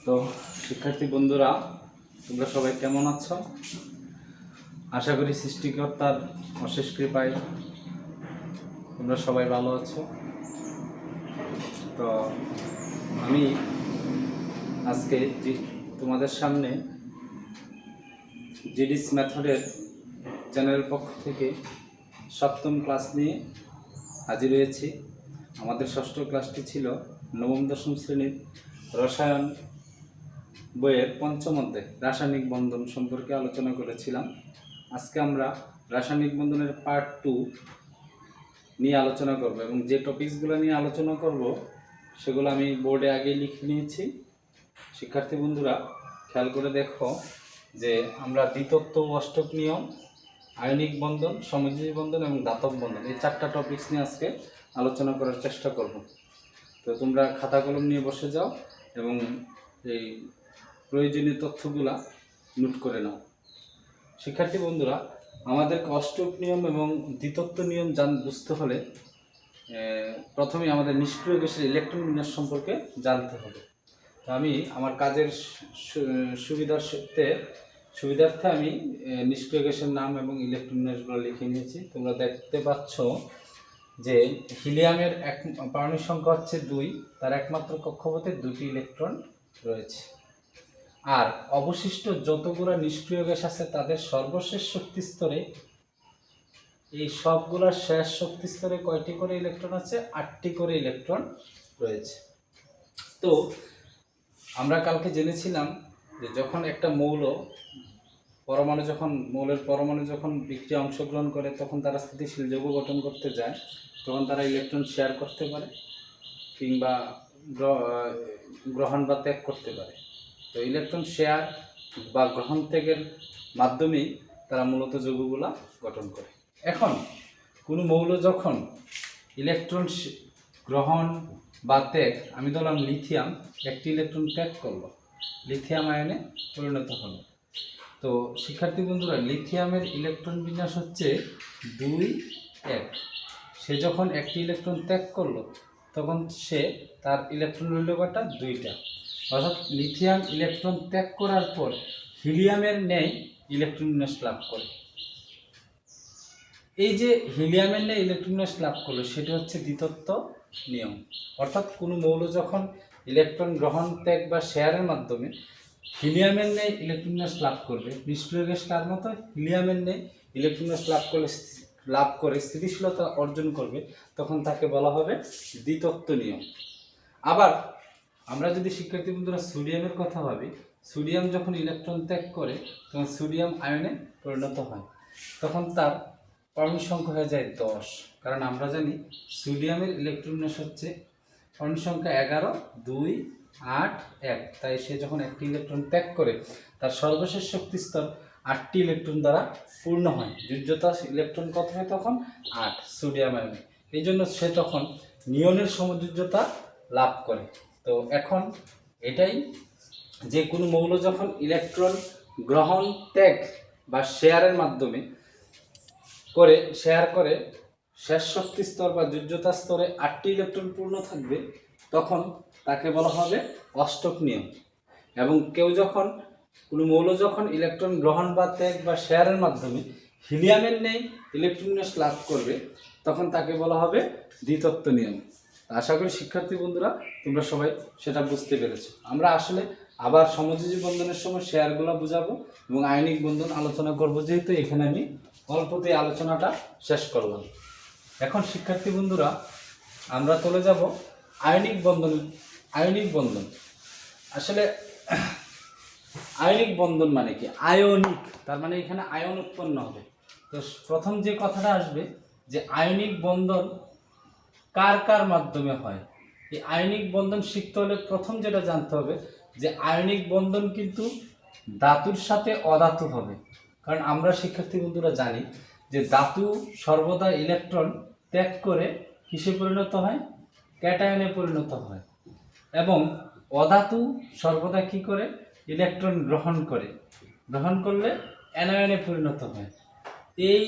তো শিক্ষার্থী বন্ধুরা, তোমরা সবাই কেমন আছো? আশা করি সৃষ্টিকর্তার অশেষ কৃপায় তোমরা সবাই ভালো আছো। তো আমি আজকে তোমাদের সামনে জিডিস মেথডের চ্যানেলের পক্ষ থেকে সপ্তম ক্লাস নিয়ে হাজির হয়েছি। আমাদের ষষ্ঠ ক্লাসটি ছিল নবম দশম শ্রেণীর রসায়ন বইয়ের পঞ্চম অধ্যায় রাসায়নিক বন্ধন সম্পর্কে আলোচনা করেছিলাম। আজকে আমরা রাসায়নিক বন্ধনের পার্ট 2 নিয়ে আলোচনা করব এবং যে টপিকসগুলো নিয়ে আলোচনা করব সেগুলো আমি বোর্ডে আগেই লিখে নিয়েছি। শিক্ষার্থী বন্ধুরা খেয়াল করে দেখো যে আমরা দ্বিতত্ত্ব ও অষ্টক নিয়ম, আয়নিক বন্ধন, সমযোজী বন্ধন এবং ধাতব বন্ধন, এই 4টা টপিকস নিয়ে আজকে আলোচনা করার চেষ্টা করব। তো তোমরা খাতা কলম নিয়ে বসে যাও এবং এই প্রয়োজনীয় তথ্যগুলা নোট করে নাও। শিক্ষার্থী বন্ধুরা, আমাদেরকে অষ্টক নিয়ম এবং দ্বিতত্ত্ব নিয়ম বুঝতে হলে প্রথমে আমাদের নিষ্ক্রিয় গ্যাসের ইলেকট্রন বিন্যাস সম্পর্কে জানতে হবে। তো আমি আমার কাজের সুবিধার্থে আমি নিষ্ক্রিয় গ্যাসের নাম এবং ইলেকট্রন বিন্যাসগুলো লিখে নিয়েছি। তোমরা দেখতে পাচ্ছ যে হিলিয়ামের পারমাণবিক সংখ্যা হচ্ছে 2, তার একমাত্র কক্ষপথে 2টি ইলেকট্রন রয়েছে। আর অবশিষ্ট যতগুলো নিষ্ক্রিয় গ্যাস আছে তাদের সর্বশেষ শক্তি স্তরে, এই সবগুলোর শেষ শক্তি স্তরে কয়টি করে ইলেকট্রন আছে? 8টি করে ইলেকট্রন রয়েছে। তো আমরা কালকে জেনেছিলাম যে যখন একটা মৌলের পরমাণু যখন বিক্রিয়া অংশগ্রহণ করে তখন তারা স্থিতিশীল যৌগ গঠন করতে যায়, তখন তারা ইলেকট্রন শেয়ার করতে পারে কিংবা গ্রহণ বা ত্যাগ করতে পারে। তো ইলেকট্রন শেয়ার বা গ্রহণ ত্যাগের মাধ্যমেই তারা মূলত যৌগগুলা গঠন করে। এখন কোনো মৌল যখন ইলেকট্রন গ্রহণ বা ত্যাগ, আমি ধরলাম লিথিয়াম, একটি ইলেকট্রন ত্যাগ করলো, লিথিয়াম আয়নে পরিণত হলো। তো শিক্ষার্থী বন্ধুরা, লিথিয়ামের ইলেকট্রন বিন্যাস হচ্ছে 2, 1। সে যখন একটি ইলেকট্রন ত্যাগ করলো তখন তার ইলেকট্রন রইল কয়টা? 2টা। অর্থাৎ লিথিয়াম ইলেকট্রন ত্যাগ করার পর হিলিয়ামের ন্যায় ইলেকট্রন বিন্যাস লাভ করে। এই যে হিলিয়ামের ন্যায় ইলেকট্রন বিন্যাস লাভ করলো সেটা হচ্ছে দ্বিতত্ত্ব নিয়ম। অর্থাৎ কোনো মৌল যখন ইলেকট্রন গ্রহণ ত্যাগ বা শেয়ারের মাধ্যমে হিলিয়ামের ন্যায় ইলেকট্রন বিন্যাস লাভ করবে, নিষ্ক্রিয় গ্যাস তার মতো হিলিয়ামের ন্যায় ইলেকট্রন বিন্যাস লাভ করে স্থিতিশীলতা অর্জন করবে, তখন তাকে বলা হবে দ্বিতত্ত্ব নিয়ম। আবার আমরা যদি শিক্ষার্থী বন্ধুরা সোডিয়ামের কথা ভাবি, সোডিয়াম যখন ইলেকট্রন ত্যাগ করে তখন সোডিয়াম আয়নে পরিণত হয়, তখন তার পারমাণবিক সংখ্যা হয়ে যায় 10। কারণ আমরা জানি সোডিয়ামের ইলেকট্রন বিন্যাস হচ্ছে পারমাণবিক সংখ্যা 11, 2, 8, 1। তাই সে যখন একটি ইলেকট্রন ত্যাগ করে তার সর্বশেষ শক্তি স্তর 8টি ইলেকট্রন দ্বারা পূর্ণ হয়। যোজ্যতা ইলেকট্রন কত হয় তখন? 8 সোডিয়াম আয়নে। এই জন্য সে তখন নিয়নের সমযোজ্যতা লাভ করে। তো এখন এটাই যে কোনো মৌল যখন ইলেকট্রন গ্রহণ ত্যাগ বা শেয়ারের মাধ্যমে শেয়ার করে শেষ শক্তি স্তর বা যোজ্যতা স্তরে 8টি ইলেকট্রন পূর্ণ থাকবে, তখন তাকে বলা হবে অষ্টক নিয়ম। এবং কোনো মৌল যখন ইলেকট্রন গ্রহণ বা ত্যাগ বা শেয়ারের মাধ্যমে হিলিয়ামের ন্যায় ইলেকট্রন বিন্যাস লাভ করবে, তখন তাকে বলা হবে দ্বিতত্ত্ব নিয়ম। আশা করি শিক্ষার্থী বন্ধুরা তোমরা সবাই সেটা বুঝতে পেরেছো। আমরা আসলে আবার সমযোজী বন্ধনের সময় শেয়ারগুলো বুঝাবো এবং আয়নিক বন্ধন আলোচনা করব, যেহেতু এখানে আমি অল্পতেই আলোচনাটা শেষ করলাম। এখন শিক্ষার্থী বন্ধুরা আমরা চলে যাব আয়নিক বন্ধন। আসলে আয়নিক বন্ধন মানে কি? আয়নিক, তার মানে এখানে আয়ন উৎপন্ন হবে। তো প্রথম যে কথাটা আসবে যে আয়নিক বন্ধন কার কার মাধ্যমে হয়। এই আয়নিক বন্ধন শিখতে হলে প্রথম যেটা জানতে হবে যে আয়নিক বন্ধন কিন্তু ধাতুর সাথে অধাতু হবে। কারণ আমরা শিক্ষার্থী বন্ধুরা জানি যে ধাতু সর্বদা ইলেকট্রন ত্যাগ করে কিসে পরিণত হয়? ক্যাটায়নে পরিণত হয়। এবং অধাতু সর্বদা কি করে? ইলেকট্রন গ্রহণ করলে অ্যানায়নে পরিণত হয়। এই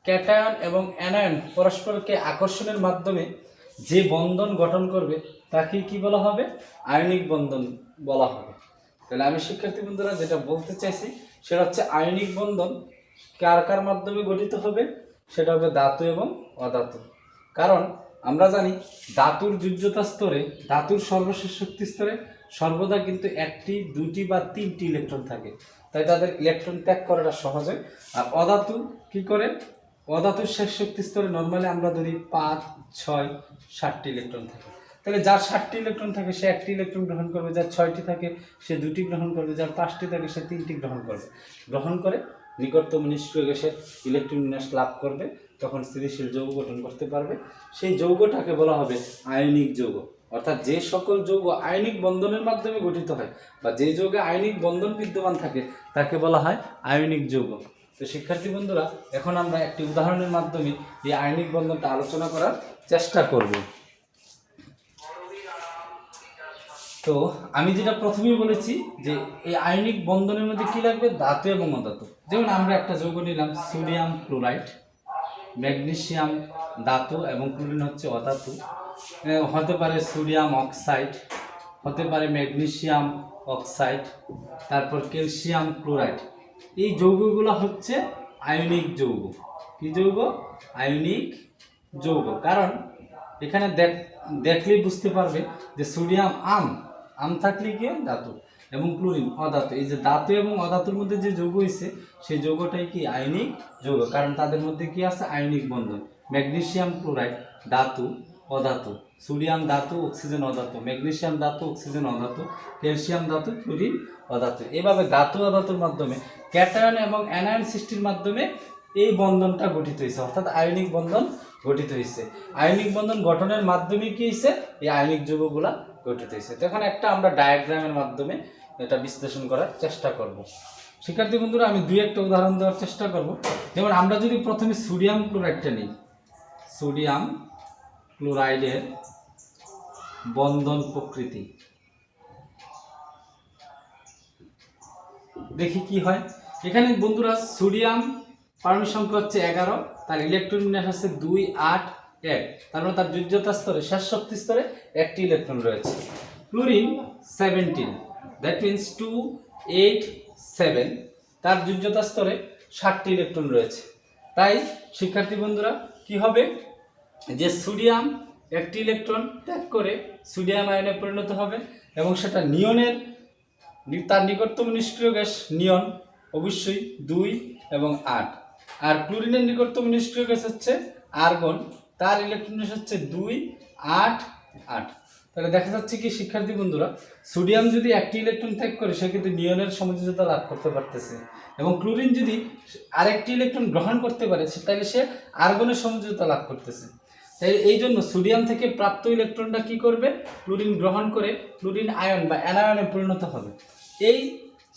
ক্যাটায়ন এবং অ্যানায়ন পরস্পরকে আকর্ষণের মাধ্যমে যে বন্ধন গঠন করবে তাকে কি বলা হবে? আয়নিক বন্ধন বলা হবে। তাহলে আমি শিক্ষার্থী বন্ধুরা যেটা বলতে চাইছি সেটা হচ্ছে আয়নিক বন্ধন কার কার মাধ্যমে গঠিত হবে, সেটা হবে ধাতু এবং অধাতু। কারণ আমরা জানি ধাতুর যোজ্যতা স্তরে, ধাতুর সর্বশেষ শক্তি স্তরে সর্বদা কিন্তু একটি, দুটি বা তিনটি ইলেকট্রন থাকে, তাই তাদের ইলেকট্রন ত্যাগ করাটা সহজ হয়। আর অধাতু কি করে, অধাতুর শেষ শক্তি স্তরে নর্মালি আমরা ধরি 5, 6, 7টি ইলেকট্রন থাকে। তাহলে যার 7টি ইলেকট্রন থাকে সে 1টি ইলেকট্রন গ্রহণ করবে, যার 6টি থাকে সে 2টি গ্রহণ করবে, যার 5টি থাকে সে 3টি গ্রহণ করবে। গ্রহণ করে নিকটতম নিষ্ক্রিয় গ্যাসের ইলেকট্রন বিন্যাস লাভ করবে, তখন স্থিতিশীল যৌগ গঠন করতে পারবে। সেই যৌগটাকে বলা হবে আয়নিক যৌগ। অর্থাৎ যে সকল যৌগ আয়নিক বন্ধনের মাধ্যমে গঠিত হয় বা যে যৌগে আয়নিক বন্ধন বিদ্যমান থাকে তাকে বলা হয় আয়নিক যৌগ। তো শিক্ষার্থী বন্ধুরা, এখন আমরা একটি উদাহরণের মাধ্যমে এই আয়নিক বন্ধনটা আলোচনা করার চেষ্টা করব। তো আমি যেটা প্রথমেই বলেছি যে এই আয়নিক বন্ধনের মধ্যে কি লাগবে, ধাতু এবং অধাতু। যেমন আমরা একটা যৌগ নিলাম সোডিয়াম ক্লোরাইড, ম্যাগনেসিয়াম ধাতু এবং ক্লোরিন হচ্ছে অধাতু। হতে পারে সোডিয়াম অক্সাইড, হতে পারে ম্যাগনেসিয়াম অক্সাইড, তারপর ক্যালসিয়াম ক্লোরাইড। এই যৌগগুলো হচ্ছে আয়নিক যৌগ। কি যৌগ? আয়নিক যৌগ। কারণ এখানে দেখলেই বুঝতে পারবে যে সোডিয়াম আম থাকলে কি ধাতু, এবং ক্লোরিন অধাতু। এই যে ধাতু এবং অধাতুর মধ্যে যে যৌগ হয়েছে সেই যৌগটাই কি আয়নিক যৌগ, কারণ তাদের মধ্যে কি আছে, আয়নিক বন্ধন। ম্যাগনেসিয়াম ক্লোরাইড ধাতু অধাতু, সোডিয়াম ধাতু অক্সিজেন অধাতু, ম্যাগনেসিয়াম ধাতু অক্সিজেন অধাতু, ক্যালসিয়াম ধাতু ক্লোরিন অধাতু। এভাবে ধাতু অধাতুর মাধ্যমে ক্যাটায়ন এবং অ্যানায়ন সৃষ্টির মাধ্যমে এই বন্ধনটা গঠিত হয়েছে, অর্থাৎ আয়নিক বন্ধন গঠিত হয়েছে। আয়নিক বন্ধন গঠনের মাধ্যমে কি হয়েছে, এই আয়নিক যৌগগুলা গঠিত হয়েছে। তো এখন একটা আমরা ডায়াগ্রামের মাধ্যমে এটা বিশ্লেষণ করার চেষ্টা করব। শিক্ষার্থী বন্ধুরা, আমি দুই একটা উদাহরণ দেওয়ার চেষ্টা করব। যেমন আমরা যদি প্রথমে সোডিয়াম ক্লোরাইডটা নিই, সোডিয়াম ক্লোরাইডের বন্ধন প্রকৃতি দেখি কি হয়। এখানে বন্ধুরা সোডিয়াম পারমাণবিক সংখ্যা হচ্ছে 11, তার ইলেকট্রন বিন্যাস আছে 2, 8, 1, তার মানে তার যোজ্যতা স্তরে, শেষ শক্তি স্তরে একটি ইলেকট্রন রয়েছে। ক্লোরিন 17, দ্যাট মিনস 2, 8, 7, তার যোজ্যতা স্তরে 7টি ইলেকট্রন রয়েছে। তাই শিক্ষার্থী বন্ধুরা কি হবে, যে সোডিয়াম একটি ইলেকট্রন ত্যাগ করে সোডিয়াম আয়নে পরিণত হবে, এবং সেটা নিয়নের, তার নিকটতম নিষ্ক্রিয় গ্যাস নিয়ন অবশ্যই 2 এবং 8। আর ক্লোরিনের নিকটতম নিষ্ক্রিয় গ্যাস হচ্ছে আর্গন, তার ইলেকট্রন হচ্ছে 2, 8, 8। তাহলে দেখা যাচ্ছে কি শিক্ষার্থী বন্ধুরা, সোডিয়াম যদি একটি ইলেকট্রন ত্যাগ করে সে কিন্তু নিয়নের সমঝোতা লাভ করতে পারতেছে, এবং ক্লোরিন যদি আরেকটি ইলেকট্রন গ্রহণ করতে পারে তাহলে সে আর্গনের সমঝোতা লাভ করতেছে। তাই এই জন্য সোডিয়াম থেকে প্রাপ্ত ইলেকট্রনটা কি করবে, ক্লোরিন গ্রহণ করে ক্লোরিন আয়ন বা অ্যানায়নে পরিণত হবে। এই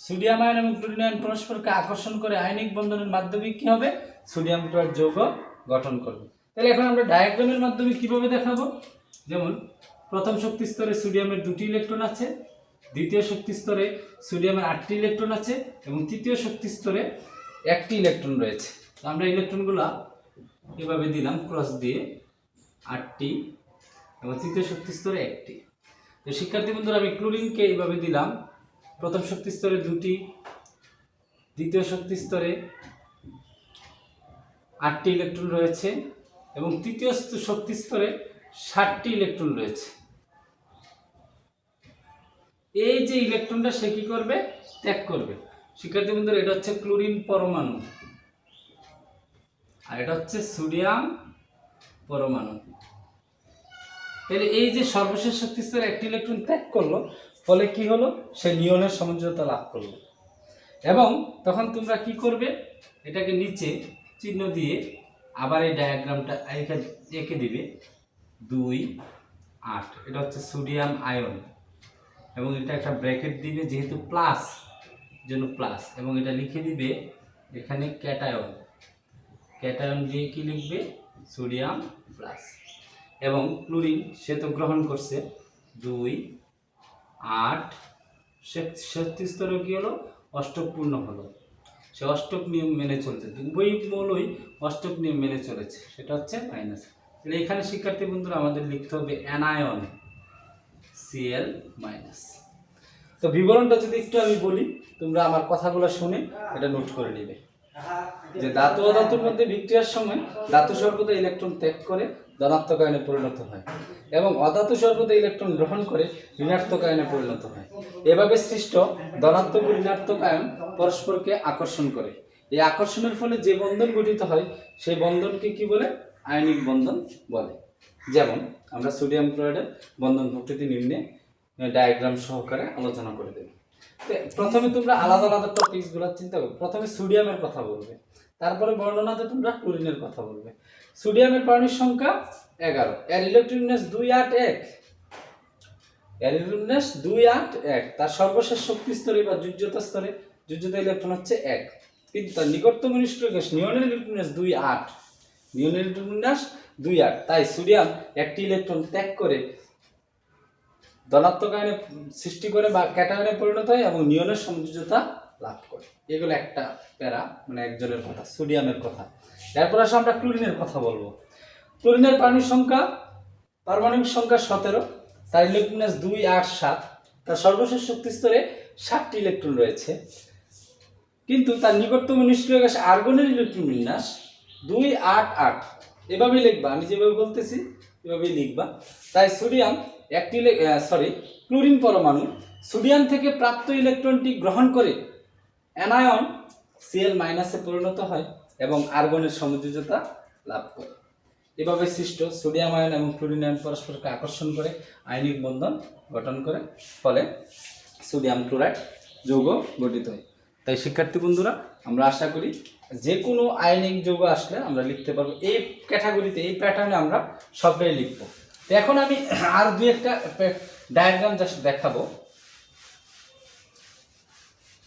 সোডিয়াম আয়ন এবং ক্লোরিন আয়ন পরস্পরকে আকর্ষণ করে আয়নিক বন্ধনের মাধ্যমে কি হবে, সোডিয়াম ক্লোরাইড যৌগ গঠন করবে। তাহলে এখন আমরা ডায়াগ্রামের মাধ্যমে কিভাবে দেখাবো। যেমন প্রথম শক্তি স্তরে সোডিয়ামের 2টি ইলেকট্রন আছে, দ্বিতীয় শক্তি স্তরে সোডিয়ামের 8টি ইলেকট্রন আছে, এবং তৃতীয় শক্তি স্তরে 1টি ইলেকট্রন রয়েছে। আমরা ইলেকট্রনগুলো এভাবে দিলাম ক্রস দিয়ে, 8টি, এবং তৃতীয় শক্তি স্তরে 1টি। তো শিক্ষার্থী বন্ধুরা, আমি ক্লোরিনকে এইভাবে দিলাম, প্রথম শক্তি স্তরে 2টি, দ্বিতীয় শক্তি স্তরে 8টি ইলেকট্রন রয়েছে, এবং তৃতীয় শক্তি স্তরে 7টি ইলেকট্রন রয়েছে। এই যে ইলেকট্রনটা সে কি করবে, ত্যাগ করবে। শিক্ষার্থী বন্ধুরা, এটা হচ্ছে ক্লোরিন পরমাণু, আর এটা হচ্ছে সোডিয়াম পরমাণু। তাহলে এই যে সর্বশেষ শক্তি স্তরে একটি ইলেকট্রন ত্যাগ করলো, ফলে কি হলো, সে নিয়নের সমঝোতা লাভ করলো। এবং তখন তোমরা কি করবে, এটাকে নিচে চিহ্ন দিয়ে আবার এই ডায়াগ্রামটা এঁকে দিবে 2, 8, এটা হচ্ছে সোডিয়াম আয়ন, এবং এটা একটা ব্র্যাকেট দিবে যেহেতু প্লাস, জন্য প্লাস, এবং এটা লিখে দিবে এখানে ক্যাটায়ন, ক্যাটায়ন দিয়ে কি লিখবে, সোডিয়াম প্লাস। এবং ক্লোরিন সে তো গ্রহণ করছে 2, 8, শক্তি স্তরে কি হলো, অষ্টক পূর্ণ হলো, সে অষ্টক নিয়ম মেনে চলছে, উভয় মৌলই অষ্টক নিয়ম মেনে চলেছে, সেটা হচ্ছে মাইনাস। তাহলে এখানে শিক্ষার্থী বন্ধুরা আমাদের লিখতে হবে অ্যানায়ন, Cl-। তো বিবরণটা যদি একটু আমি বলি, তোমরা আমার কথাগুলো শুনে এটা নোট করে নিবে যে ধাতু ও ধাতুর মধ্যে বিক্রিয়ার সময় ধাতু সর্বদা ইলেকট্রন ত্যাগ করে ধনাত্মক আয়নে পরিণত হয় এবং অধাতু সর্বদা ইলেকট্রন গ্রহণ করে ঋণাত্মক আয়নে পরিণত হয়। এভাবে সৃষ্ট ধনাত্মক ও ঋণাত্মক আয়ন পরস্পরকে আকর্ষণ করে। এই আকর্ষণের ফলে যে বন্ধন গঠিত হয় সেই বন্ধনকে কি বলে? আয়নিক বন্ধন বলে। যেমন আমরা সোডিয়াম ক্লোরাইডের বন্ধন প্রকৃতি নিম্নে ডায়াগ্রাম সহকারে আলোচনা করে দেব। প্রথমে তোমরা আলাদা আলাদা টপিকসগুলো চিন্তা করবে। প্রথমে সোডিয়ামের কথা বলবে, তারপরে বর্ণনাতে তোমরা ক্লোরিনের কথা বলবে। সোডিয়ামের পারমাণবিক সংখ্যা 11, এর ইলেকট্রন বিন্যাস 281, এর ইলেকট্রন বিন্যাস 281। তার সর্বশেষ শক্তি স্তরে বা যোজ্যতা স্তরে যোজ্যতা ইলেকট্রন হচ্ছে 1, কিন্তু তার নিকটতম নিষ্ক্রিয় গ্যাস নিয়নের ইলেকট্রন বিন্যাস 28, নিয়নের ইলেকট্রন বিন্যাস 28। তাই সোডিয়াম একটি ইলেকট্রন ত্যাগ করে ধনাত্মক আয়নে সৃষ্টি করে বা ক্যাটায়নে পরিণত হয় এবং নিয়নের সমযোজ্যতা লাভ করে। এগুলো একটা প্যারা, মানে একজনের কথা, সোডিয়ামের কথা। এরপর আসলে আমরা ক্লোরিনের কথা বলবো। ক্লোরিনের পারমাণবিক সংখ্যা 17, তার ইলেকট্রন বিন্যাস 287, তার সর্বশেষ শক্তি স্তরে 7টি ইলেকট্রন রয়েছে, কিন্তু তার নিকটতম নিষ্ক্রিয় গ্যাস আর্গনের ইলেকট্রন বিন্যাস 288। এভাবেই লিখবা, আমি যেভাবে বলতেছি এভাবেই লিখবা। তাই সোডিয়াম ক্লোরিন পরমাণু সোডিয়াম থেকে প্রাপ্ত ইলেকট্রনটি গ্রহণ করে অ্যানায়ন Cl- এ পরিণত হয় এবং আর্গনের সমযোজ্যতা লাভ করে। এভাবে সৃষ্ট সোডিয়াম আয়ন এবং ক্লোরিন আয়ন পরস্পরকে আকর্ষণ করে আয়নিক বন্ধন গঠন করে, ফলে সোডিয়াম ক্লোরাইড যৌগ গঠিত হয়। তাই শিক্ষার্থী বন্ধুরা, আমরা আশা করি যে কোনো আয়নিক যৌগ আসলে আমরা লিখতে পারবো এই ক্যাটাগরিতে, এই প্যাটার্নে আমরা সবটাই লিখবো। তো এখন আমি আর দুই একটা ডায়াগ্রাম জাস্ট দেখাবো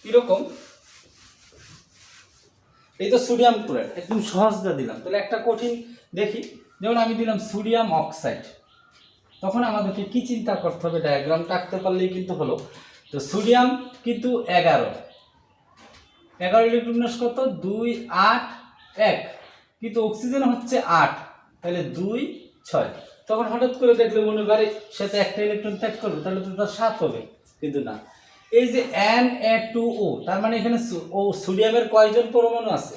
কিরকম। এই তো সোডিয়াম ক্লোরাইড, একদম সহজটা দিলাম, তাহলে একটা কঠিন দেখি। যেমন আমি দিলাম সোডিয়াম অক্সাইড, তখন আমাদেরকে কি চিন্তা করতে হবে? ডায়াগ্রামটা আঁকতে পারলেই কিন্তু হলো। তো সোডিয়াম কিন্তু 11 ইলেকট্রন বিন্যাস কত? 281, কিন্তু অক্সিজেন হচ্ছে 8, তাহলে 2 6। তখন হঠাৎ করে দেখলে মনে করে সাথে একটা ইলেকট্রন ত্যাগ করবে, তাহলে তো তার 7 হবে, কিন্তু না। এই যে Na2O, তার মানে এখানে সোডিয়ামের কয়জন পরমাণু আছে?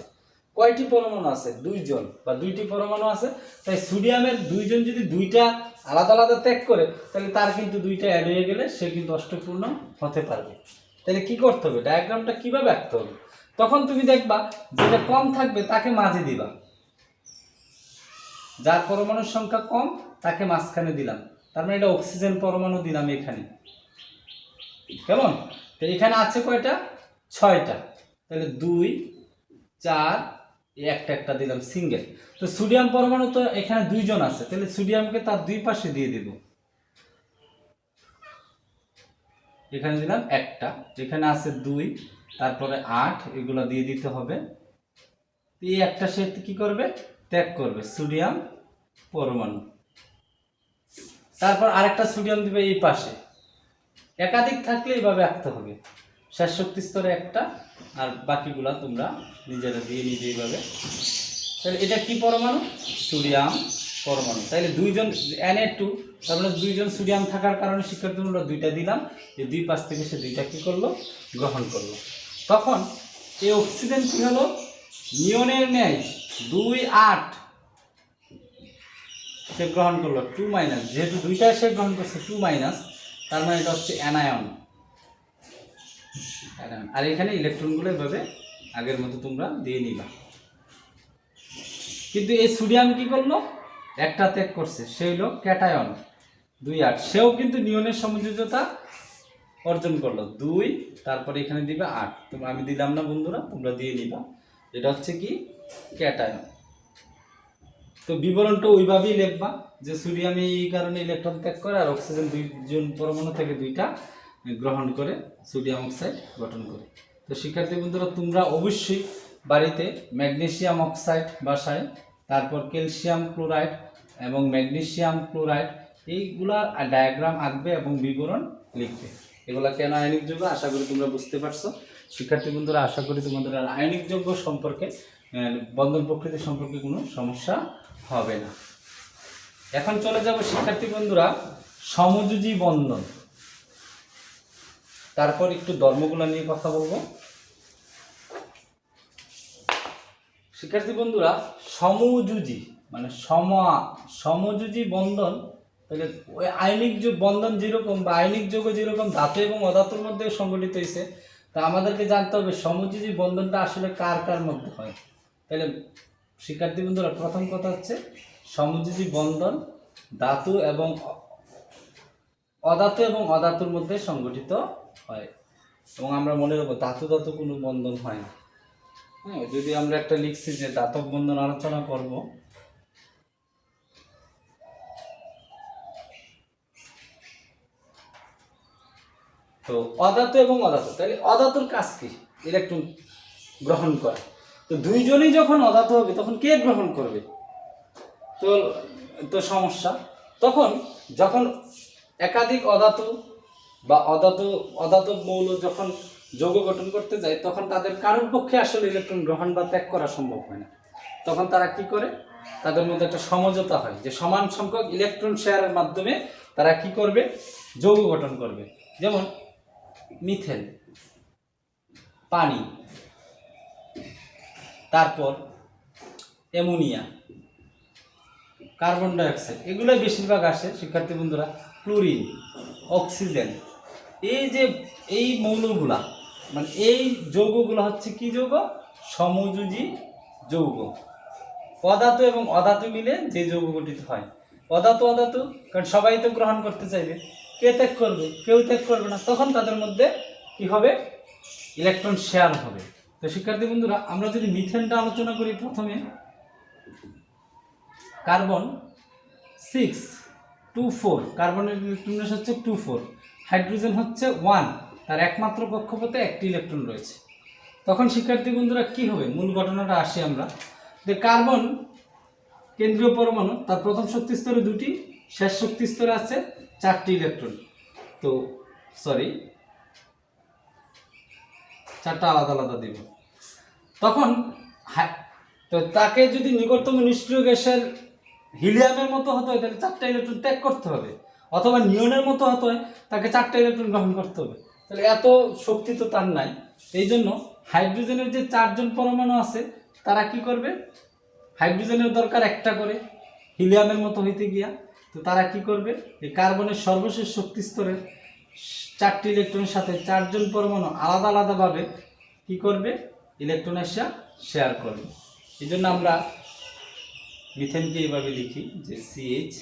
কয়টি পরমাণু আছে? 2 জন বা 2টি পরমাণু আছে। তাই সোডিয়ামের 2 জন যদি 2টা আলাদা আলাদা ত্যাগ করে, তাহলে তার কিন্তু 2টা অ্যাড হয়ে গেলে সে কিন্তু অষ্টপূর্ণ হতে পারবে। তাহলে কি করতে হবে? ডায়াগ্রামটা কিভাবে আঁকতে হবে? তখন তুমি দেখবা যেটা কম থাকবে তাকে মাঝে দিবা, যার পরমাণুর সংখ্যা কম তাকে মাঝখানে দিলাম। তার মানে এটা অক্সিজেন পরমাণু দিলাম এখানে, কেমন? তো এখানে আছে কয়টা? 6টা, তাহলে 2 4 একটা একটা দিলাম সিঙ্গেল। তো সোডিয়াম পরমাণু তো এখানে 2 জন আছে, তাহলে সোডিয়ামকে তার দুই পাশে দিয়ে দিব। এখানে দিলাম একটা, এখানে আছে 2, তারপরে 8, এগুলো দিয়ে দিতে হবে। এই একটা সে কি করবে? ত্যাগ করবে, সোডিয়াম পরমাণু। তারপর আরেকটা সোডিয়াম দিবে এই পাশে। একাধিক থাকলে এইভাবে আঁকতে হবে। শেষ শক্তি স্তরে একটা, আর বাকিগুলা তোমরা নিজেরা দিয়ে নিবে এইভাবে। তাহলে এটা কি পরমাণু? সোডিয়াম পরমাণু। তাহলে 2 জন Na2, তারপরে 2 জন সোডিয়াম থাকার কারণে শিক্ষার্থীরা 2টা দিলাম, এই দুই পাশ থেকে সে 2টা কি করলো? গ্রহণ করলো। তখন এই অক্সিজেন কি হলো? নিয়নের ন্যায় 2 8 সে গ্রহণ করলো, 2-, যেহেতু 2টা সে গ্রহণ করছে 2-, তার মানে এটা হচ্ছে অ্যানায়ন। আর এখানে ইলেকট্রনগুলো এভাবে আগের মতো তোমরা দিয়ে নিবা। কিন্তু এই সোডিয়াম কি করলো? একটা ত্যাগ করছে, সে হলো ক্যাটায়ন 2-8, সেও কিন্তু নিয়নের সমযোজ্যতা অর্জন করলো 2, তারপরে এখানে দিবে 8। তোমরা, আমি দিলাম না বন্ধুরা, তোমরা দিয়ে নিবা। এটা হচ্ছে কি? ক্যাটায়ন। তো বিবরণটা ওইভাবেই লিখবা যে সোডিয়াম এই কারণে ইলেকট্রন ত্যাগ করে আর অক্সিজেন 2 জন পরমাণু থেকে 2টা গ্রহণ করে সোডিয়াম অক্সাইড গঠন করে। তো শিক্ষার্থী বন্ধুরা, তোমরা অবশ্যই বাড়িতে ম্যাগনেসিয়াম অক্সাইড বাসায়, তারপর ক্যালসিয়াম ক্লোরাইড এবং ম্যাগনেসিয়াম ক্লোরাইড, এইগুলা ডায়াগ্রাম আঁকবে এবং বিবরণ লিখবে। এগুলা কেন আয়নিক যৌগ, আশা করি তোমরা বুঝতে পারছো। শিক্ষার্থী বন্ধুরা, আশা করি তোমাদের আর আয়নিক যৌগ সম্পর্কে, বন্ধন প্রকৃতি সম্পর্কে কোনো সমস্যা হবে না। এখন চলে যাব শিক্ষার্থী বন্ধুরা সমযোজী বন্ধন। তারপর একটু ধর্মগুলো নিয়ে কথা বলবো। শিক্ষার্থী বন্ধুরা, সমযোজী মানে সমযোজী বন্ধন, তাহলে ওই আয়নিক বন্ধন যেরকম বা আয়নিক যৌগ যেরকম ধাতু এবং অধাতুর মধ্যে সংগঠিত হয়েছে, তা আমাদেরকে জানতে হবে সমযোজী বন্ধনটা আসলে কার কার মধ্যে হয়। তাহলে শিক্ষার্থী বন্ধুরা, প্রথম কথা হচ্ছে সমযোজী বন্ধন ধাতু এবং অধাতুর মধ্যে সংগঠিত হয়। এবং আমরা মনে রাখবো ধাতু ধাতু কোনো বন্ধন হয় না। হ্যাঁ, যদি আমরা একটা লিখছি যে ধাতব বন্ধন আলোচনা করব, তো অধাতু এবং অধাতু, তাহলে অধাতুর কাজ কি? ইলেকট্রন গ্রহণ করে। তো দুইজনই যখন অধাতু হবে তখন কে গ্রহণ করবে? তো তো সমস্যা। তখন যখন একাধিক অধাতু বা অধাতু মৌল যখন যৌগ গঠন করতে যায়, তখন তাদের কারোর পক্ষে আসলে ইলেকট্রন গ্রহণ বা ত্যাগ করা সম্ভব হয় না। তখন তারা কি করে? তাদের মধ্যে একটা সমঝোতা হয় যে সমান সংখ্যক ইলেকট্রন শেয়ারের মাধ্যমে তারা কি করবে? যৌগ গঠন করবে। যেমন মিথেন, পানি, তারপর অ্যামোনিয়া, কার্বন ডাইঅক্সাইড, এগুলো বেশিরভাগ আসে শিক্ষার্থী বন্ধুরা। ক্লোরিন, অক্সিজেন, এই মৌলগুলা মানে এই যৌগগুলো হচ্ছে কি যৌগ? সমযোজী যৌগ। অধাতু এবং অধাতু মিলে যে যৌগ গঠিত হয়। অধাতু, কারণ সবাই তো গ্রহণ করতে চাইবে, কে ত্যাগ করবে? কেউ ত্যাগ করবে না। তখন তাদের মধ্যে কি হবে? ইলেকট্রন শেয়ার হবে। তো শিক্ষার্থী বন্ধুরা, আমরা যদি মিথেনটা আলোচনা করি, প্রথমে কার্বন 6 2 4, কার্বনের ইলেকট্রন হচ্ছে 2 4, হাইড্রোজেন হচ্ছে 1, তার একমাত্র কক্ষপথে একটি ইলেকট্রন রয়েছে। তখন শিক্ষার্থী বন্ধুরা কি হবে? মূল ঘটনাটা আসি আমরা, যে কার্বন কেন্দ্রীয় পরমাণু, তার প্রথম শক্তি স্তরে 2টি, শেষ শক্তি স্তরে আছে 4টি ইলেকট্রন। তো সরি, 4টা আলাদা আলাদা দিব। তখন তো তাকে যদি নিকটতম নিষ্ক্রিয় গ্যাসের হিলিয়ামের মতো হতে হয়, তাহলে 4টা ইলেকট্রন ত্যাগ করতে হবে, অথবা নিয়নের মতো হতে হয়, তাকে 4টা ইলেকট্রন গ্রহণ করতে হবে। তাহলে এত শক্তি তো তার নাই। এই জন্য হাইড্রোজেনের যে 4জন পরমাণু আছে, তারা কি করবে? হাইড্রোজেনের দরকার একটা করে হিলিয়ামের মতো হইতে গিয়া, তো তারা কি করবে? এই কার্বনের সর্বশেষ শক্তি স্তরের 4টি ইলেকট্রনের সাথে 4জন পরমাণু আলাদা আলাদাভাবে কি করবে? ইলেকট্রন এসে শেয়ার করবে। এই জন্য আমরা মিথেনকে এইভাবে লিখি যে CH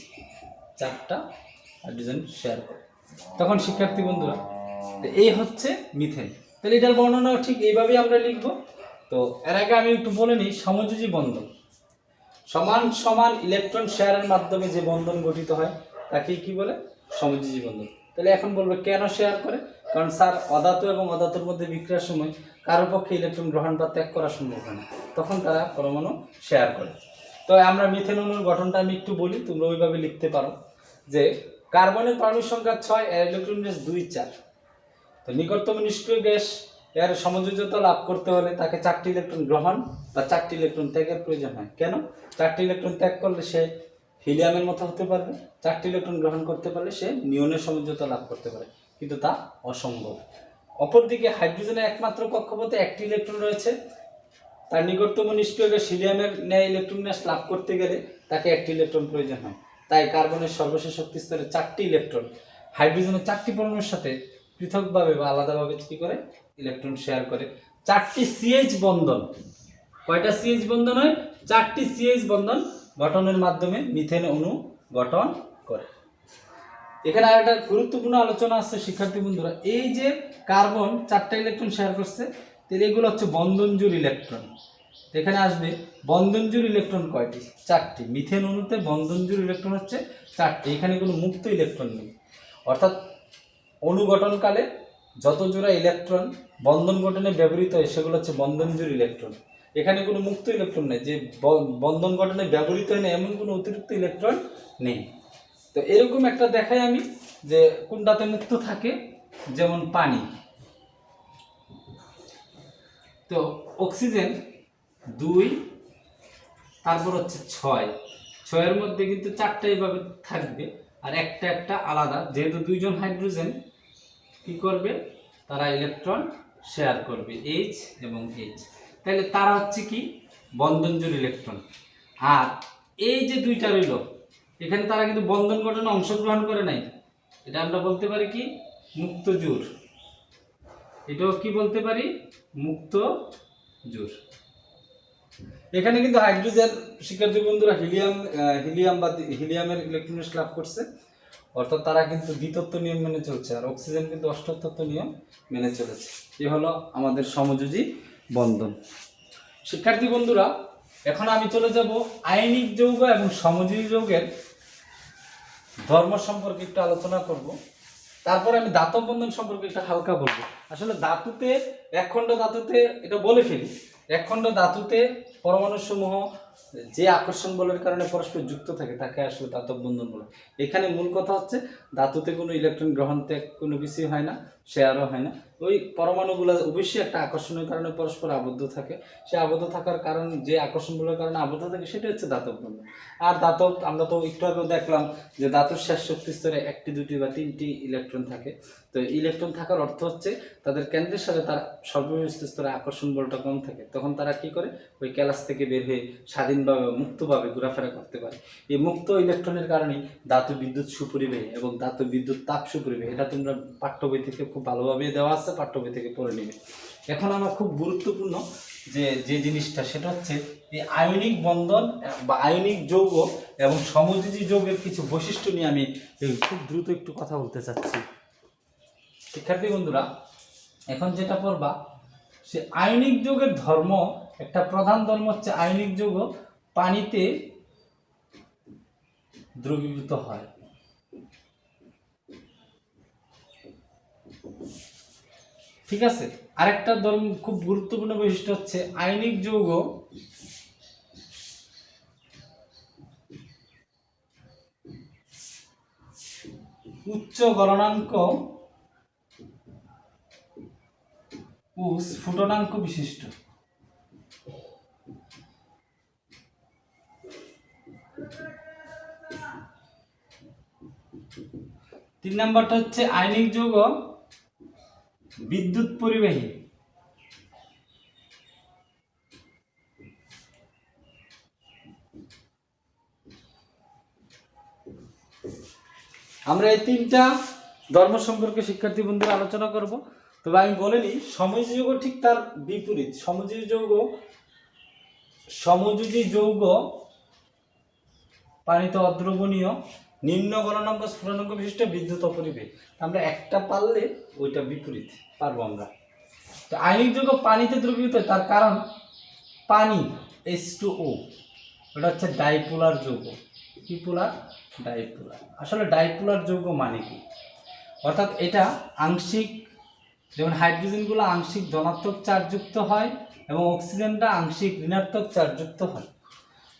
4টা হাইড্রোজেন শেয়ার করে। তখন শিক্ষার্থী বন্ধুরা, এই হচ্ছে মিথেন। তাহলে এটার বর্ণনাও ঠিক এইভাবেই আমরা লিখব। তো এর আগে আমি একটু বলে নিই, সমযোজী বন্ধন সমান সমান ইলেকট্রন শেয়ারের মাধ্যমে যে বন্ধন গঠিত হয় তাকে কি বলে? সমযোজী বন্ধন। তাহলে এখন বলবো কেন শেয়ার করে? কারণ স্যার, অধাতু এবং অধাতুর মধ্যে বিক্রিয়ার সময় কারোর পক্ষে ইলেকট্রন গ্রহণ বা ত্যাগ করা সম্ভব হয় না, তখন তারা পরমাণু শেয়ার করে। তো আমরা মিথেন অণুর গঠনটা আমি একটু বলি, তোমরা ওইভাবে লিখতে পারো যে কার্বনের পারমাণবিক সংখ্যা 6, এর ইলেকট্রন গ্যাস 2 4। তো নিকটতম নিষ্ক্রিয় গ্যাস এর সমযোজ্যতা লাভ করতে হলে তাকে 4টি ইলেকট্রন গ্রহণ বা 4টি ইলেকট্রন ত্যাগের প্রয়োজন হয়। কেন? 4টি ইলেকট্রন ত্যাগ করলে সে হিলিয়ামের মতো হতে পারবে, 4টি ইলেকট্রন গ্রহণ করতে পারলে সে নিয়নের সমযোজ্যতা লাভ করতে পারে, কিন্তু তা অসম্ভব। অপরদিকে হাইড্রোজেনের একমাত্র কক্ষপথে একটি ইলেকট্রন রয়েছে, তার নিকটতম নিষ্ক্রিয় গ্যাস হিলিয়ামের ন্যায় ইলেকট্রন গ্যাস লাভ করতে গেলে তাকে একটি ইলেকট্রন প্রয়োজন হয়। তাই কার্বনের সর্বশেষ শক্তি স্তরে 4টি ইলেকট্রন হাইড্রোজেনের 4টি পরমাণুর সাথে পৃথকভাবে বা আলাদাভাবে কি করে? ইলেকট্রন শেয়ার করে। 4টি CH বন্ধন, কয়টা CH বন্ধন হয়? 4টি CH বন্ধন গঠনের মাধ্যমে মিথেন অণু গঠন করে। এখানে আরেকটা গুরুত্বপূর্ণ আলোচনা আছে শিক্ষার্থী বন্ধুরা, এই যে কার্বন 4টা ইলেকট্রন শেয়ার করছে, তাহলে এগুলো হচ্ছে বন্ধনজোড় ইলেকট্রন। এখানে আসবে বন্ধনজোড় ইলেকট্রন কয়টি? 4টি। মিথেন অণুতে বন্ধনজোড় ইলেকট্রন হচ্ছে 4টি, এখানে কোনো মুক্ত ইলেকট্রন নেই। অর্থাৎ অণু গঠনকালে যত জোড়া ইলেকট্রন বন্ধন গঠনে ব্যবহৃত হয় সেগুলো হচ্ছে বন্ধনজোড় ইলেকট্রন। এখানে কোনো মুক্ত ইলেকট্রন নেই, যে বন্ধন গঠনে ব্যবহৃত হয় না এমন কোনো অতিরিক্ত ইলেকট্রন নেই। তো এরকম একটা দেখাই আমি যে কোনটাতে মুক্ত থাকে, যেমন পানি। তো অক্সিজেন 2, তারপর হচ্ছে 6 মধ্যে কিন্তু 4টা এইভাবে থাকবে, আর একটা আলাদা, যেহেতু 2জন হাইড্রোজেন কি করবে? তারা ইলেকট্রন শেয়ার করবে এইচ এবং এইচ। তাহলে তারা হচ্ছে কি বন্ধনজোড় ইলেকট্রন। আর এই যে দুইটা রইল এখানে তারা কিন্তু বন্ধন গঠনে অংশগ্রহণ করে নাই, এটা আমরা বলতে পারি কি মুক্ত জোড়। এটাও কি বলতে পারি মুক্ত জোড়। এখানে কিন্তু হাইড্রোজেন শিক্ষার্থী বন্ধুরা হিলিয়ামের ইলেকট্রনিক্স লাভ করছে, অর্থাৎ তারা কিন্তু দ্বিতত্ব নিয়ম মেনে চলছে, আর অক্সিজেন কিন্তু অষ্টতত্ত্ব নিয়ম মেনে চলেছে। এ হলো আমাদের সমযোজী বন্ধন। শিক্ষার্থী বন্ধুরা এখন আমি চলে যাব আয়নিক যৌগ এবং সমযোজী যৌগের ধর্ম সম্পর্কে একটু আলোচনা করব। তারপরে আমি দাতব বন্ধন সম্পর্কে একটু হালকা বলবো। আসলে ধাতুতে একখণ্ড ধাতুতে এটা বলে ফেলি, একখণ্ড ধাতুতে পরমাণু সমূহ যে আকর্ষণ বলের কারণে পরস্পর যুক্ত থাকে তাকে আসলে দাতব বন্ধন বলে। এখানে মূল কথা হচ্ছে ধাতুতে কোনো ইলেকট্রন গ্রহণ ত্যাগ কোনো কিছুই হয় না, শেয়ারও হয় না। ওই পরমাণুগুলো অবশ্যই একটা আকর্ষণের কারণে পরস্পর আবদ্ধ থাকে, সে আবদ্ধ থাকার কারণ যে আকর্ষণগুলোর কারণে আবদ্ধ থাকে সেটা হচ্ছে দাতব বন্ধন। আর দাতব আমরা তো একটু আগে দেখলাম যে ধাতুর শেষ শক্তি স্তরে একটি, দুটি বা তিনটি ইলেকট্রন থাকে। তো ইলেকট্রন থাকার অর্থ হচ্ছে তাদের কেন্দ্রের সাথে তার সর্বনিম্ন স্তরে আকর্ষণ বলটা কম থাকে, তখন তারা কি করে ওই ক্যালাস থেকে বের হয়ে স্বাধীনভাবে মুক্তভাবে ঘোরাফেরা করতে পারে। এই মুক্ত ইলেকট্রনের কারণেই ধাতু বিদ্যুৎ সুপরিবাহী এবং ধাতু বিদ্যুৎ তাপ সুপরিবাহী। এটা তোমরা পাঠ্য বই থেকে খুব ভালোভাবে দেওয়া আছে, পাঠ্য বই থেকে পড়ে নেবে। এখন আমার খুব গুরুত্বপূর্ণ যে জিনিসটা সেটা হচ্ছে এই আয়নিক বন্ধন বা আয়নিক যৌগ এবং সমযোজী যৌগের কিছু বৈশিষ্ট্য নিয়ে আমি খুব দ্রুত একটু কথা বলতে চাচ্ছি। শিক্ষার্থী বন্ধুরা এখন যেটা পড়বা সে আয়নিক যৌগের ধর্ম, একটা প্রধান ধর্ম হচ্ছে আয়নিক যৌগ পানিতে দ্রবীভূত হয়। ঠিক আছে, আরেকটা ধর্ম খুব গুরুত্বপূর্ণ বৈশিষ্ট্য হচ্ছে আয়নিক যৌগ উচ্চ গলনাঙ্ক ও স্ফুটনাঙ্ক বিশিষ্ট। 3 নাম্বারটা হচ্ছে আয়নিক যৌগ বিদ্যুৎ পরিবাহী। আমরা এই 3টা ধর্ম সম্পর্কে শিক্ষার্থী বন্ধুরা আলোচনা করব। তবে আমি বলে নিই সমযোজী যৌগ ঠিক তার বিপরীত। সমযোজী যৌগ পানিতে অদ্রবণীয়, নিম্ন গলনাঙ্ক স্ফুটনাঙ্ক বিশিষ্ট, বিদ্যুৎ অপরিবাহী। আমরা একটা পারলে ওইটা বিপরীত পারবো আমরা। তো আয়নিক যৌগ পানিতে দ্রবীভূত তার কারণ পানি H2O ওটা হচ্ছে ডাইপোলার যৌগ। কি পোলার? ডাইপোলার। আসলে ডাইপোলার যৌগ মানে কি? অর্থাৎ এটা আংশিক, যেমন হাইড্রোজেনগুলো আংশিক ধনাত্মক চার্জযুক্ত হয় এবং অক্সিজেনটা আংশিক ঋণাত্মক চার্জযুক্ত হয়।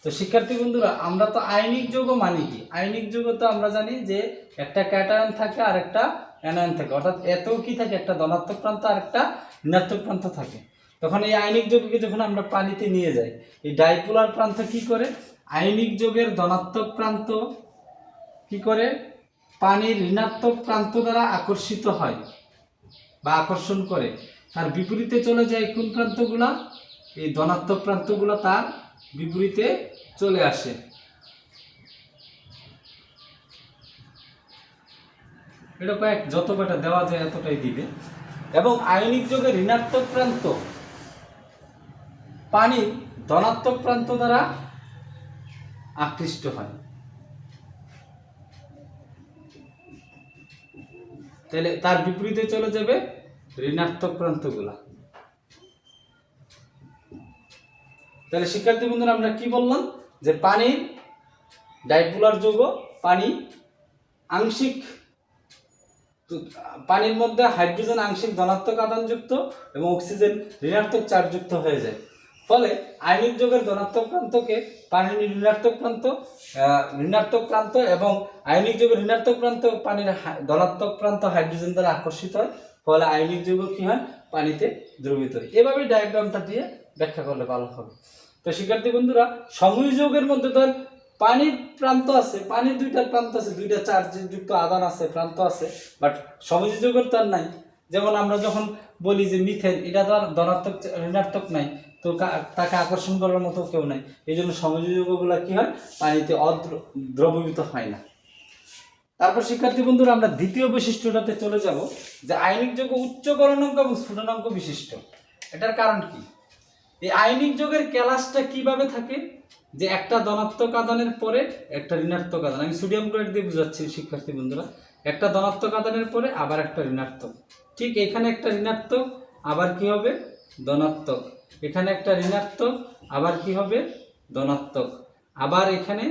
তো শিক্ষার্থী বন্ধুরা আমরা তো আয়নিক যৌগ মানে কি? আয়নিক যৌগ তো আমরা জানি যে একটা ক্যাটায়ন থাকে আর একটা অ্যানায়ন থাকে, অর্থাৎ এতেও কি থাকে একটা ধনাত্মক প্রান্ত আর একটা ঋণাত্মক প্রান্ত থাকে। তখন এই আয়নিক যৌগকে যখন আমরা পানিতে নিয়ে যাই, এই ডাইপোলার প্রান্ত কি করে আয়নিক যৌগের ধনাত্মক প্রান্ত কি করে পানির ঋণাত্মক প্রান্ত দ্বারা আকর্ষিত হয় বা আকর্ষণ করে, তার বিপরীতে চলে যায় কোন প্রান্তগুলা? এই ধনাত্মক প্রান্তগুলো তার বিপরীতে চলে আসে। এটা কয়েক যত কটা দেওয়া যায় এতটাই দিবে। এবং আয়নিক যৌগের ঋণাত্মক প্রান্ত পানির ধনাত্মক প্রান্ত দ্বারা আকৃষ্ট হয়। তাহলে তার বিপরীতে চলে যাবে ঋণাত্মক প্রান্তগুলা। তাহলে শিক্ষার্থী বন্ধুরা আমরা কি বললাম যে পানির ডাইপোলার যৌগ, পানি আংশিক, পানির মধ্যে হাইড্রোজেন আংশিক ধনাত্মক আধানযুক্ত এবং অক্সিজেন ঋণাত্মক চার্জযুক্ত হয়ে যায়। ফলে আয়নিক যৌগের ধনাত্মক প্রান্তকে পানির ঋণাত্মক প্রান্ত এবং আয়নিক যৌগের ঋণাত্মক প্রান্ত পানির ধনাত্মক প্রান্ত হাইড্রোজেন দ্বারা আকর্ষিত হয়। ফলে আয়নিক যৌগ কি হয়? পানিতে দ্রবীভূত হয়। এভাবে ডায়াগ্রামটা দিয়ে ব্যাখ্যা করলে ভালো হবে। তো শিক্ষার্থী বন্ধুরা সমযোজী যৌগের মধ্যে ধর পানির প্রান্ত আছে, পানির দুইটা প্রান্ত আছে, দুইটা চার্জযুক্ত আধান আছে, প্রান্ত আছে, বাট সমযোজী যৌগের তার নাই। যেমন আমরা যখন বলি যে মিথেন, এটা তো আর ধনাত্মক ঋণাত্মক নাই, তো তাকে আকর্ষণ করার মতো কেউ নাই, এই জন্য সমযোজী যৌগগুলো কি হয়, পানিতে দ্রবীভূত হয় না। তারপর শিক্ষার্থী বন্ধুরা আমরা দ্বিতীয় বৈশিষ্ট্যটাতে চলে যাব, যে আয়নিক যৌগ উচ্চ গলনাঙ্ক এবং স্ফুটনাঙ্ক বিশিষ্ট। এটার কারণ কি? এই আয়নিক যৌগের ক্যালাসটা কিভাবে থাকে, যে একটা ধনাত্মক আধানের পরে একটা ঋণাত্মক আধান, আমি সোডিয়াম ক্লোরাইড দিয়ে বুঝাচ্ছি শিক্ষার্থী বন্ধুরা, একটা ধনাত্মক আধানের পরে আবার একটা ঋণাত্মক, ঠিক এখানে একটা ঋণাত্মক আবার কি হবে, ধনাত্মক, এখানে একটা ঋণাত্মক আবার কি হবে, ধনাত্মক, আবার এখানে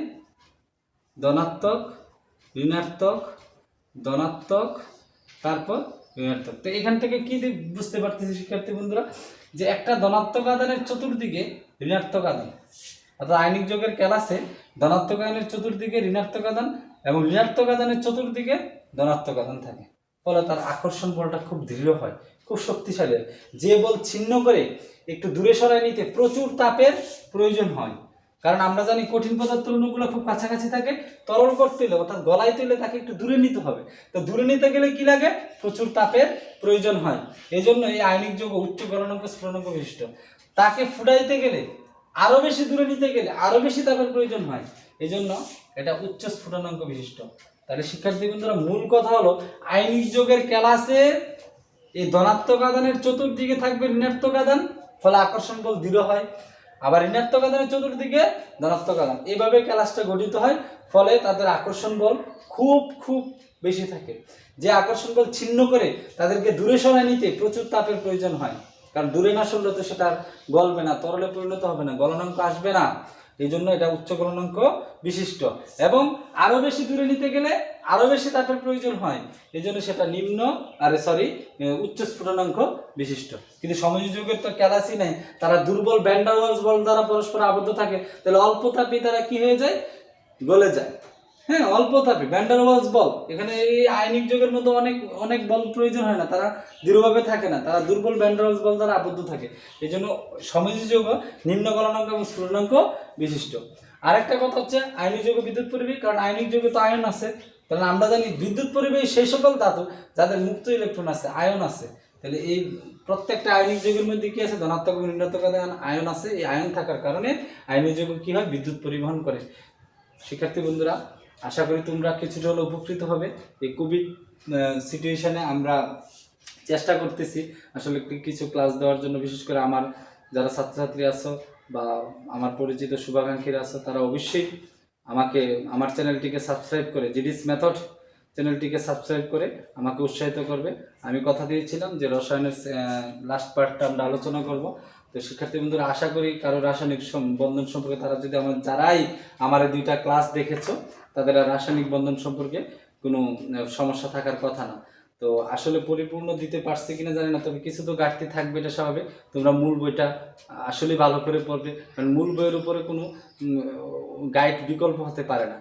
ধনাত্মক, ঋণাত্মক, ধনাত্মক, তারপর ঋণাত্মক। তো এখান থেকে কি বুঝতে পারতেছি শিক্ষার্থী বন্ধুরা, যে একটা ধনাত্মক আধানের চতুর্দিকে ঋণাত্মক আধান, অর্থাৎ আয়নিক যৌগের ক্যালাসে ধনাত্মক আধানের চতুর্দিকে ঋণাত্মক আধান এবং ঋণাত্মক আধানের চতুর্দিকে ধনাত্মক আধান থাকে, ফলে তার আকর্ষণ বলটা খুব দৃঢ় হয়, খুব শক্তিশালী হয়। যে বল ছিন্ন করে একটু দূরে সরায় নিতে প্রচুর তাপের প্রয়োজন হয়, কারণ আমরা জানি কঠিন পদার্থের অণুগুলো খুব কাছাকাছি থাকে, তরল করতে হলে অর্থাৎ গলায় তুলে তাকে একটু দূরে নিতে হবে, তো দূরে নিতে গেলে কি লাগে, প্রচুর তাপের প্রয়োজন হয়। এই জন্য এই আয়নিক যৌগ উচ্চ গলনাঙ্ক স্ফুটনাঙ্ক বিশিষ্ট, তাকে ফুটাইতে গেলে আরো বেশি দূরে নিতে গেলে আরো বেশি তাপের প্রয়োজন হয়, এই জন্য এটা উচ্চ স্ফুটনাঙ্ক বিশিষ্ট। তাহলে শিক্ষার্থী বন্ধুরা মূল কথা হলো, আয়নিক যৌগের ক্যালাসে এই ধনাত্মক আধানের চতুর্দিকে থাকবে ঋণাত্মক আধান, ফলে আকর্ষণ বল দৃঢ় হয়, আবার ঋণাত্মক আধানের চতুর্দিকে ধনাত্মক আধান, এইভাবে ক্যালাসটা গঠিত হয়, ফলে তাদের আকর্ষণ বল খুব খুব বেশি থাকে। যে আকর্ষণ বল ছিন্ন করে তাদেরকে দূরে সরায় নিতে প্রচুর তাপের প্রয়োজন হয়, কারণ দূরে না সরলে তো সেটা গলবে না, তরলে পরিণত হবে না, গলনাঙ্ক আসবে না, এই জন্য এটা উচ্চ গলনাঙ্ক বিশিষ্ট। এবং আরো বেশি দূরে নিতে গেলে আরো বেশি তাপের প্রয়োজন হয়, এই জন্য সেটা উচ্চ স্ফুটনাঙ্ক বিশিষ্ট। কিন্তু সমযোজী যৌগের তো ক্যালাসই নাই, তারা দুর্বল ভ্যান ডার ওয়ালস বল দ্বারা পরস্পর আবদ্ধ থাকে, তাহলে অল্প তাপে তারা কি হয়ে যায়, গলে যায়। হ্যাঁ, অল্প তাপে ভ্যান ডার ওয়ালস বল, এখানে এই আয়নিক যৌগের মধ্যে অনেক অনেক বল প্রয়োজন হয় না, তারা দৃঢ়ভাবে থাকে না, তারা দুর্বল ভ্যান ডার ওয়ালস বল দ্বারা আবদ্ধ থাকে, এই জন্য সমযোজী যৌগ নিম্ন গলনাঙ্ক এবং স্ফুটনাঙ্ক বিশিষ্ট। আরেকটা কথা হচ্ছে আয়নিক যৌগ বিদ্যুৎ পরিবাহী, কারণ আয়নিক যৌগে তো আয়ন আছে, তাহলে আমরা জানি বিদ্যুৎ পরিবাহী সেই সকল ধাতু যাদের মুক্ত ইলেকট্রন আছে, আয়ন আছে, তাহলে এই প্রত্যেকটা আয়নিক যৌগের মধ্যে কি আছে, ধনাত্মক এবং ঋণাত্মক আয়ন আছে, এই আয়ন থাকার কারণে আয়নিক যৌগ কি হয়, বিদ্যুৎ পরিবহন করে। শিক্ষার্থী বন্ধুরা আশা করি তোমরা কিছুটা হলে উপকৃত হবে। এই কোভিড সিচুয়েশনে আমরা চেষ্টা করতেছি আসলে কিছু ক্লাস দেওয়ার জন্য, বিশেষ করে আমার যারা ছাত্রছাত্রী আছো বা আমার পরিচিত শুভাকাঙ্ক্ষীরা আছো, তারা অবশ্যই আমার চ্যানেলটিকে সাবস্ক্রাইব করে, জিডিস মেথড চ্যানেলটিকে সাবস্ক্রাইব করে আমাকে উৎসাহিত করবে। আমি কথা দিয়েছিলাম যে রসায়নের লাস্ট পার্টটা আমরা আলোচনা করব। তো শিক্ষার্থী বন্ধুরা আশা করি কারো রাসায়নিক বন্ধন সম্পর্কে, তারা যদি যারাই আমার এই দুইটা ক্লাস দেখেছো, তাদের রাসায়নিক বন্ধন সম্পর্কে কোনো সমস্যা থাকার কথা না। তো আসলে পরিপূর্ণ দিতে পারছি কিনা জানি না, তবে কিছু তো ঘাটতি থাকবে, এটা স্বাভাবিক। তোমরা মূল বইটা আসলে ভালো করে পড়বে, কারণ মূল বইয়ের উপরে কোনো গাইড বিকল্প হতে পারে না।